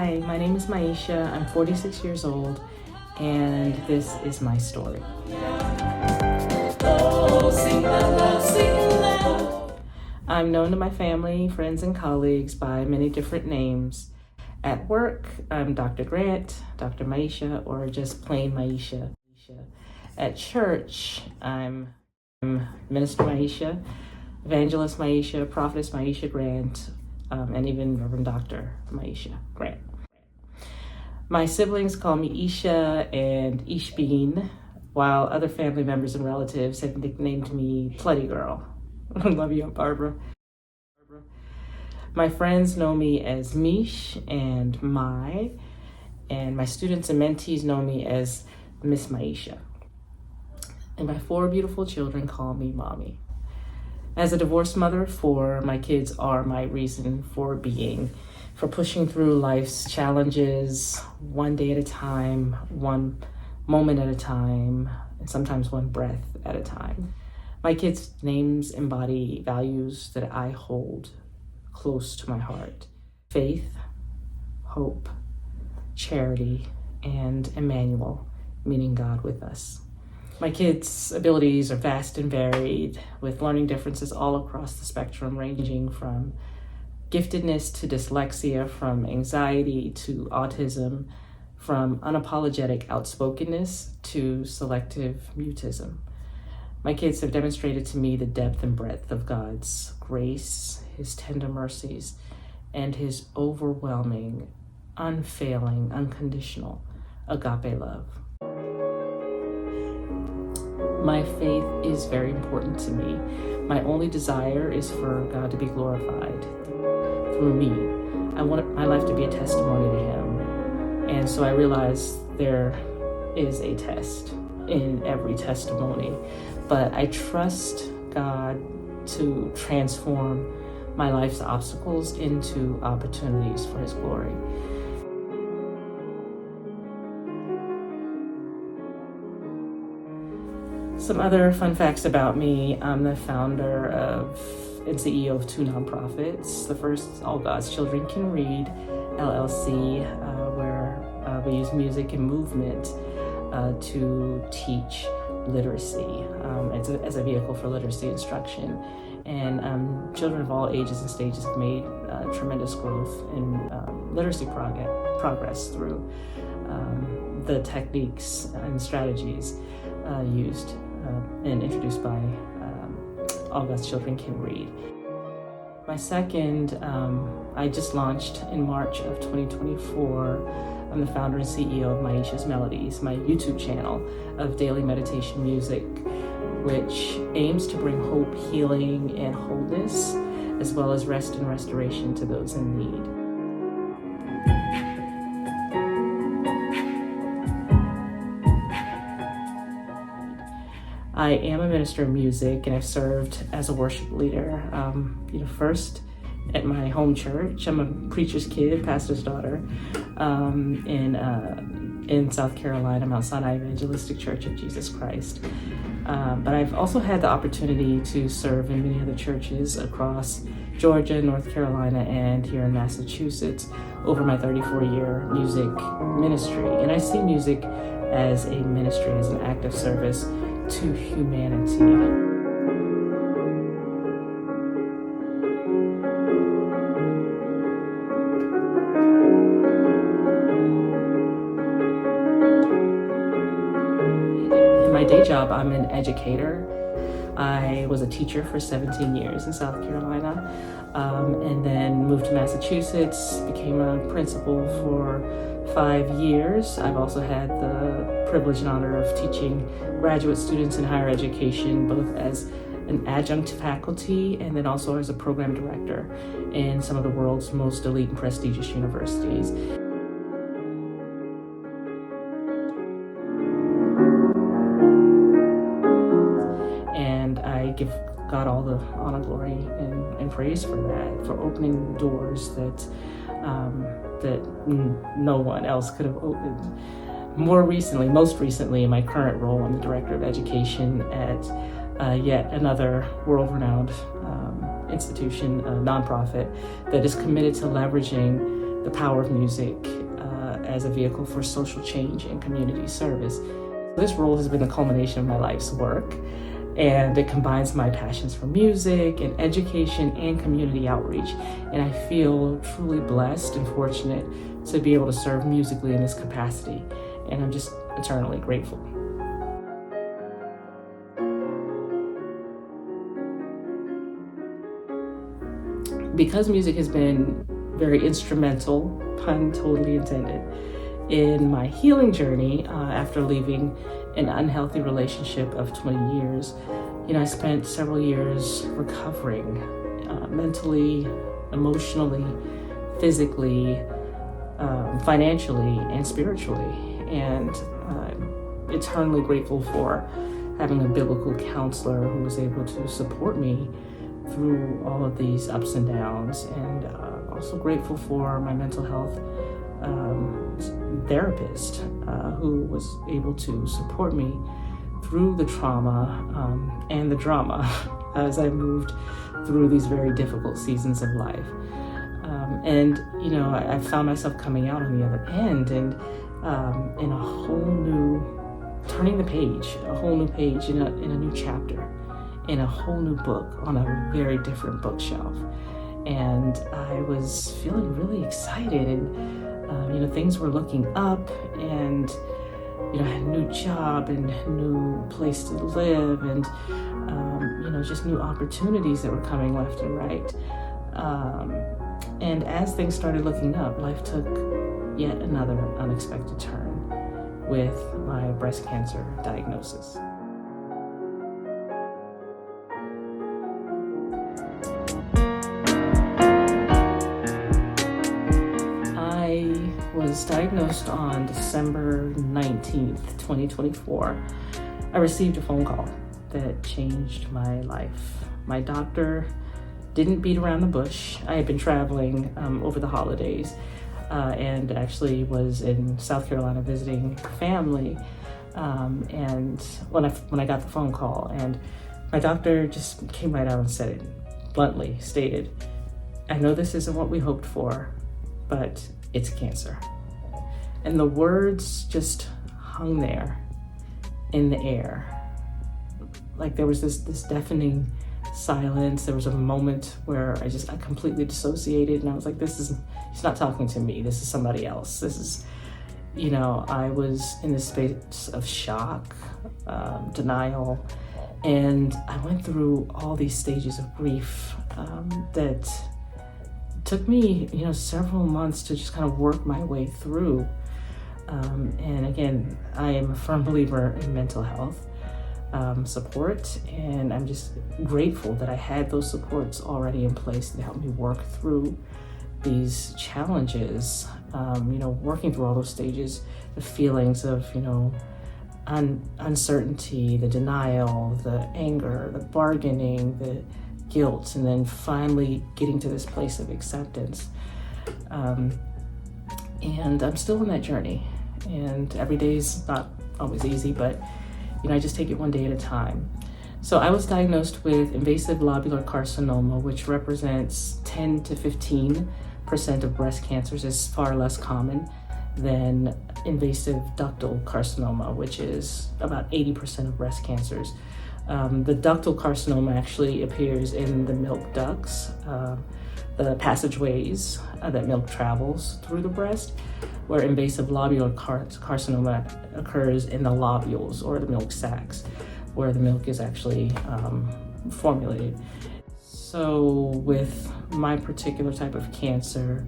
Hi, my name is Maisha. I'm 46 years old, and this is my story. I'm known to my family, friends, and colleagues by many different names. At work, I'm Dr. Grant, Dr. Maisha, or just plain Maisha. At church, I'm Minister Maisha, Evangelist Maisha, Prophetess Maisha Grant, and even Reverend Dr. Maisha Grant. My siblings call me Isha and Ishbeen, while other family members and relatives have nicknamed me Plutty Girl. I love you, Aunt Barbara. My friends know me as Mish and Mai, and my students and mentees know me as Miss Maisha. And my 4 beautiful children call me Mommy. As a divorced mother of 4, my kids are my reason for being, for pushing through life's challenges one day at a time, one moment at a time, and sometimes one breath at a time. My kids' names embody values that I hold close to my heart: faith, hope, charity, and Emmanuel, meaning God with us. My kids' abilities are vast and varied, with learning differences all across the spectrum, ranging from giftedness to dyslexia, from anxiety to autism, from unapologetic outspokenness to selective mutism. My kids have demonstrated to me the depth and breadth of God's grace, His tender mercies, and His overwhelming, unfailing, unconditional agape love. My faith is very important to me. My only desire is for God to be glorified through me. I want my life to be a testimony to Him. And so I realize there is a test in every testimony, but I trust God to transform my life's obstacles into opportunities for His glory. Some other fun facts about me: I'm the founder of and CEO of 2 nonprofits. The first is All God's Children Can Read, LLC, where we use music and movement to teach literacy as a vehicle for literacy instruction. And children of all ages and stages have made tremendous growth in literacy progress through the techniques and strategies used and introduced by All God's Children Can Read. My second, I just launched in March of 2024. I'm the founder and CEO of Maisha's Melodies, my YouTube channel of daily meditation music, which aims to bring hope, healing, and wholeness, as well as rest and restoration to those in need. I am a minister of music, and I've served as a worship leader, first at my home church. I'm a preacher's kid, pastor's daughter, in South Carolina, Mount Sinai Evangelistic Church of Jesus Christ. But I've also had the opportunity to serve in many other churches across Georgia, North Carolina, and here in Massachusetts over my 34-year music ministry. And I see music as a ministry, as an act of service to humanity. In my day job, I'm an educator. I was a teacher for 17 years in South Carolina, and then moved to Massachusetts, became a principal for 5 years. I've also had the privilege and honor of teaching graduate students in higher education, both as an adjunct faculty and then also as a program director in some of the world's most elite and prestigious universities. And I give God all the honor, glory, and praise for that, for opening doors that no one else could have opened. Most recently, in my current role, I'm the Director of Education at yet another world-renowned institution, a nonprofit, that is committed to leveraging the power of music as a vehicle for social change and community service. This role has been the culmination of my life's work, and it combines my passions for music and education and community outreach. And I feel truly blessed and fortunate to be able to serve musically in this capacity. And I'm just eternally grateful. Because music has been very instrumental, pun totally intended, in my healing journey after leaving an unhealthy relationship of 20 years, I spent several years recovering mentally, emotionally, physically, financially, and spiritually. And I'm eternally grateful for having a biblical counselor who was able to support me through all of these ups and downs, and also grateful for my mental health therapist who was able to support me through the trauma and the drama as I moved through these very difficult seasons of life. I found myself coming out on the other end and in a whole new, turning the page, a whole new page in a new chapter, in a whole new book on a very different bookshelf. And I was feeling really excited, and things were looking up, and I had a new job and new place to live, and just new opportunities that were coming left and right. And as things started looking up, life took yet another unexpected turn with my breast cancer diagnosis. I was diagnosed on December 19th, 2024. I received a phone call that changed my life. My doctor didn't beat around the bush. I had been traveling over the holidays and actually was in South Carolina visiting family. And when I got the phone call, and my doctor just came right out and said it, bluntly stated, "I know this isn't what we hoped for, but it's cancer." And the words just hung there in the air. Like there was this deafening silence. There was a moment where I completely dissociated, and I was like, he's not talking to me. This is somebody else. This is, I was in this space of shock, denial, and I went through all these stages of grief that took me, several months to just kind of work my way through. And again, I am a firm believer in mental health support, and I'm just grateful that I had those supports already in place to help me work through these challenges. Working through all those stages, the feelings of uncertainty, the denial, the anger, the bargaining, the guilt, and then finally getting to this place of acceptance. And I'm still on that journey, and every day is not always easy, but I just take it one day at a time. So I was diagnosed with invasive lobular carcinoma, which represents 10 to 15% of breast cancers. Is far less common than invasive ductal carcinoma, which is about 80% of breast cancers. The ductal carcinoma actually appears in the milk ducts, the passageways that milk travels through the breast, where invasive lobular carcinoma occurs in the lobules, or the milk sacs, where the milk is actually formulated. So with my particular type of cancer,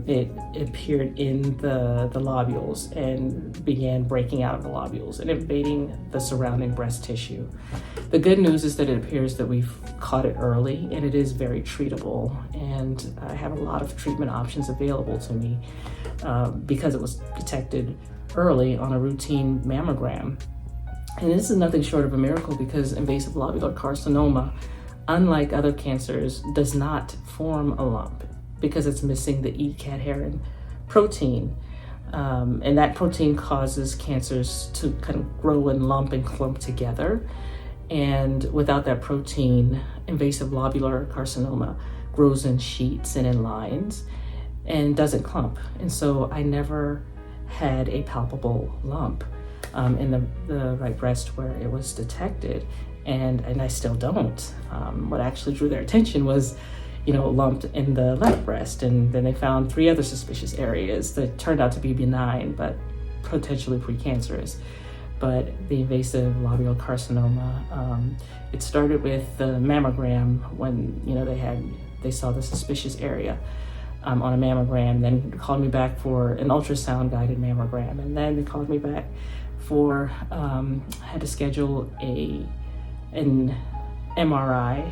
it appeared in the lobules and began breaking out of the lobules and invading the surrounding breast tissue. The good news is that it appears that we've caught it early, and it is very treatable, and I have a lot of treatment options available to me because it was detected early on a routine mammogram. And this is nothing short of a miracle, because invasive lobular carcinoma, unlike other cancers, does not form a lump because it's missing the E-cadherin protein. And that protein causes cancers to kind of grow and lump and clump together. And without that protein, invasive lobular carcinoma grows in sheets and in lines. and doesn't clump. And so I never had a palpable lump in the right breast where it was detected, and I still don't. What actually drew their attention was, lumped in the left breast, and then they found 3 other suspicious areas that turned out to be benign but potentially precancerous. But the invasive lobular carcinoma, it started with the mammogram when they saw the suspicious area on a mammogram, then called me back for an ultrasound guided mammogram, and then they called me back for had to schedule an MRI,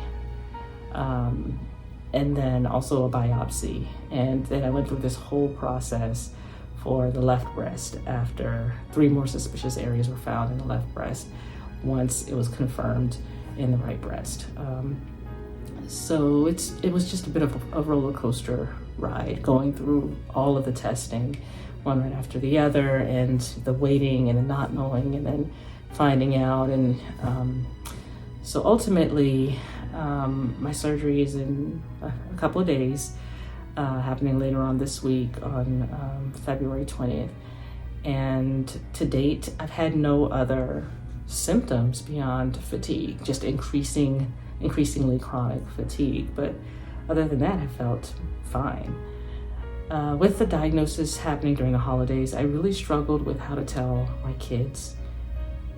and then also a biopsy. And then I went through this whole process for the left breast after 3 more suspicious areas were found in the left breast once it was confirmed in the right breast. So it was just a bit of a roller coaster ride, going through all of the testing, one right after the other, and the waiting and the not knowing and then finding out. And so ultimately, my surgery is in a couple of days, happening later on this week on February 20th. And to date, I've had no other symptoms beyond fatigue, just increasingly chronic fatigue. But other than that, I felt fine. With the diagnosis happening during the holidays, I really struggled with how to tell my kids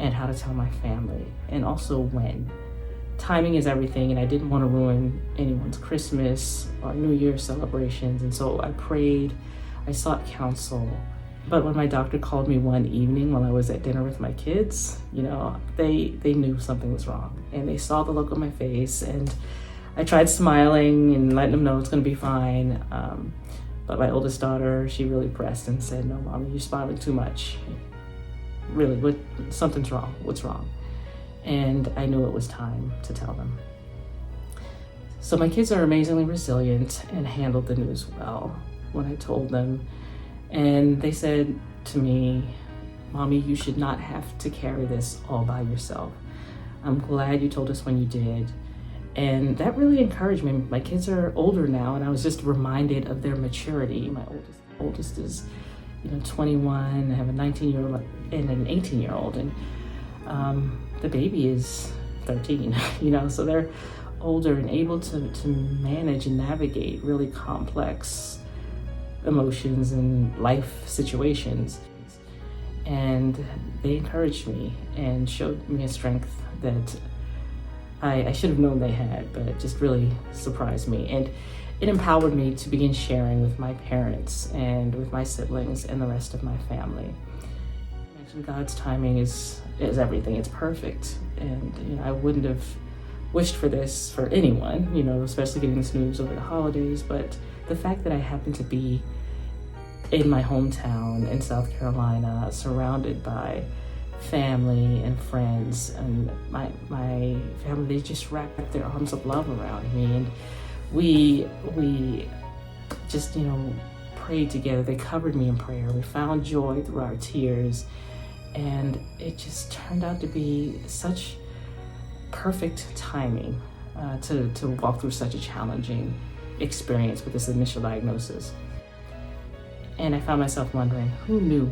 and how to tell my family, and also when. Timing is everything, and I didn't want to ruin anyone's Christmas or New Year's celebrations, and so I prayed, I sought counsel. But when my doctor called me one evening while I was at dinner with my kids, they knew something was wrong, and they saw the look on my face, and I tried smiling and letting them know it's going to be fine. But my oldest daughter, she really pressed and said, "No, Mommy, you're smiling too much. Really, something's wrong. What's wrong?" And I knew it was time to tell them. So my kids are amazingly resilient and handled the news well when I told them. And they said to me, "Mommy, you should not have to carry this all by yourself. I'm glad you told us when you did." And that really encouraged me. My kids are older now, and I was just reminded of their maturity. My oldest is 21. I have a 19-year-old and an 18-year-old. And the baby is 13, so they're older and able to manage and navigate really complex emotions and life situations. And they encouraged me and showed me a strength that I should have known they had, but it just really surprised me. And it empowered me to begin sharing with my parents and with my siblings and the rest of my family. I mentioned God's timing is everything. It's perfect. And I wouldn't have wished for this for anyone, especially getting this news over the holidays. But the fact that I happened to be in my hometown in South Carolina, surrounded by family and friends, and my family, they just wrapped their arms of love around me, and we just prayed together. They covered me in prayer. We found joy through our tears, and it just turned out to be such perfect timing to walk through such a challenging experience with this initial diagnosis. And I found myself wondering, who knew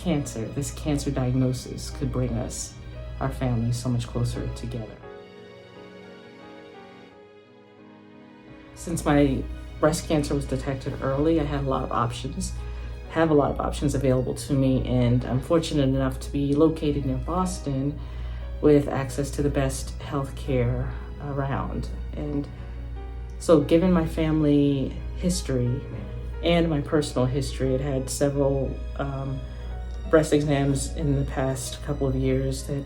this cancer diagnosis could bring us, our family, so much closer together? Since my breast cancer was detected early, I have a lot of options available to me, and I'm fortunate enough to be located near Boston with access to the best health care around. And so given my family history and my personal history, it had several breast exams in the past couple of years that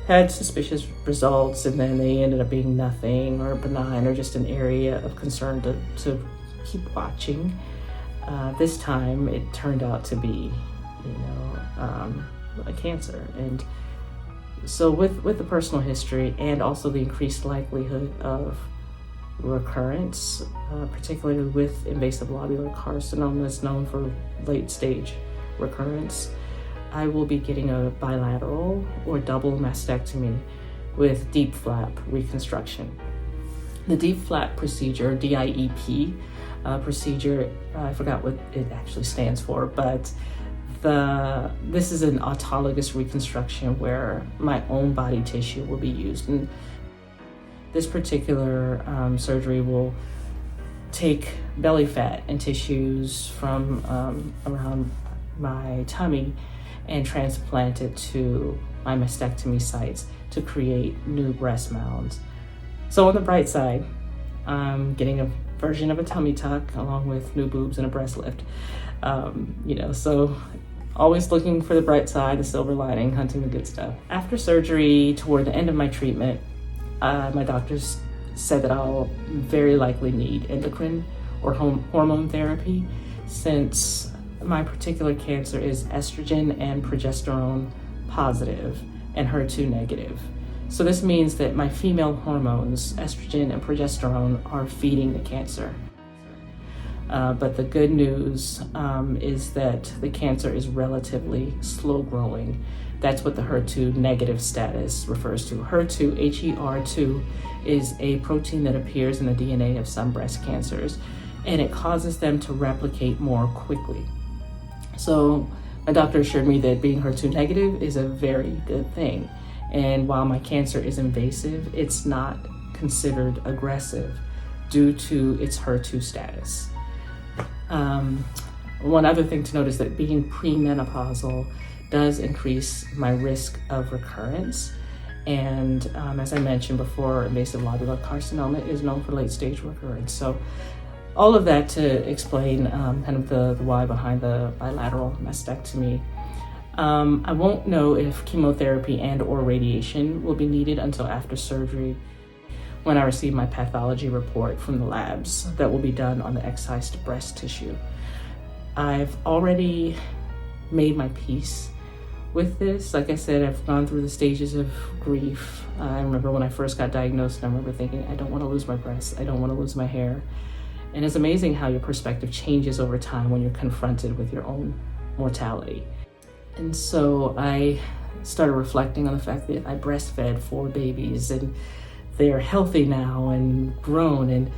had suspicious results, and then they ended up being nothing or benign or just an area of concern to keep watching. This time it turned out to be, a cancer. And so with the personal history and also the increased likelihood of recurrence, particularly with invasive lobular carcinoma, is known for late stage recurrence, I will be getting a bilateral or double mastectomy with deep flap reconstruction. The deep flap procedure, DIEP, procedure. I forgot what it actually stands for, but this is an autologous reconstruction where my own body tissue will be used. And this particular surgery will take belly fat and tissues from around my tummy and transplant it to my mastectomy sites to create new breast mounds. So on the bright side, I'm getting a version of a tummy tuck along with new boobs and a breast lift. So always looking for the bright side, the silver lining, hunting the good stuff. After surgery, toward the end of my treatment, my doctors said that I'll very likely need endocrine or hormone therapy, since my particular cancer is estrogen and progesterone positive and HER2 negative. So this means that my female hormones, estrogen and progesterone, are feeding the cancer. But the good news is that the cancer is relatively slow growing. That's what the HER2 negative status refers to. HER2, HER2, is a protein that appears in the DNA of some breast cancers, and it causes them to replicate more quickly. So my doctor assured me that being HER2 negative is a very good thing. And while my cancer is invasive, it's not considered aggressive due to its HER2 status. One other thing to note is that being premenopausal does increase my risk of recurrence. And as I mentioned before, invasive lobular carcinoma is known for late stage recurrence. So all of that to explain kind of the why behind the bilateral mastectomy. I won't know if chemotherapy and or radiation will be needed until after surgery, when I receive my pathology report from the labs that will be done on the excised breast tissue. I've already made my peace with this. Like I said, I've gone through the stages of grief. I remember when I first got diagnosed, and I remember thinking, I don't want to lose my breasts, I don't want to lose my hair. And it's amazing how your perspective changes over time when you're confronted with your own mortality. And so I started reflecting on the fact that I breastfed 4 babies, and they're healthy now and grown, and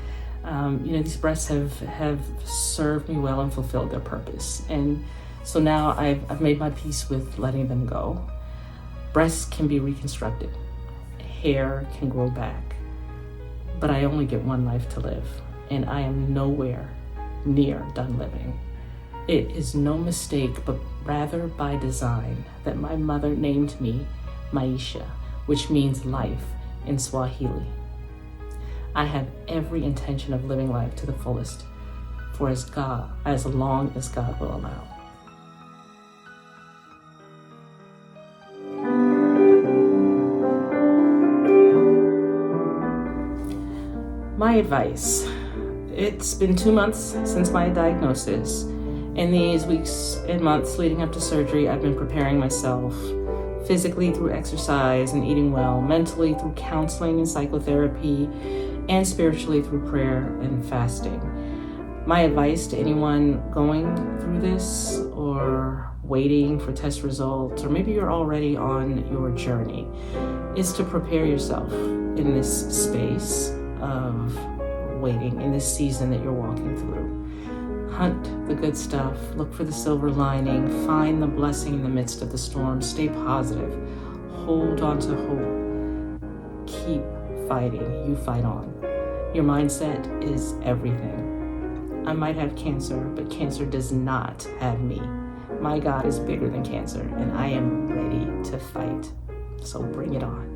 these breasts have served me well and fulfilled their purpose. And so now I've made my peace with letting them go. Breasts can be reconstructed, hair can grow back, but I only get one life to live, and I am nowhere near done living. It is no mistake, but rather by design, that my mother named me Maisha, which means life in Swahili. I have every intention of living life to the fullest, for as long as God will allow. My advice. It's been 2 months since my diagnosis. In these weeks and months leading up to surgery, I've been preparing myself physically through exercise and eating well, mentally through counseling and psychotherapy, and spiritually through prayer and fasting. My advice to anyone going through this or waiting for test results, or maybe you're already on your journey, is to prepare yourself in this space of waiting, in this season that you're walking through. Hunt the good stuff, look for the silver lining, find the blessing in the midst of the storm, stay positive, hold on to hope, keep fighting, you fight on. Your mindset is everything. I might have cancer, but cancer does not have me. My God is bigger than cancer, and I am ready to fight, so bring it on.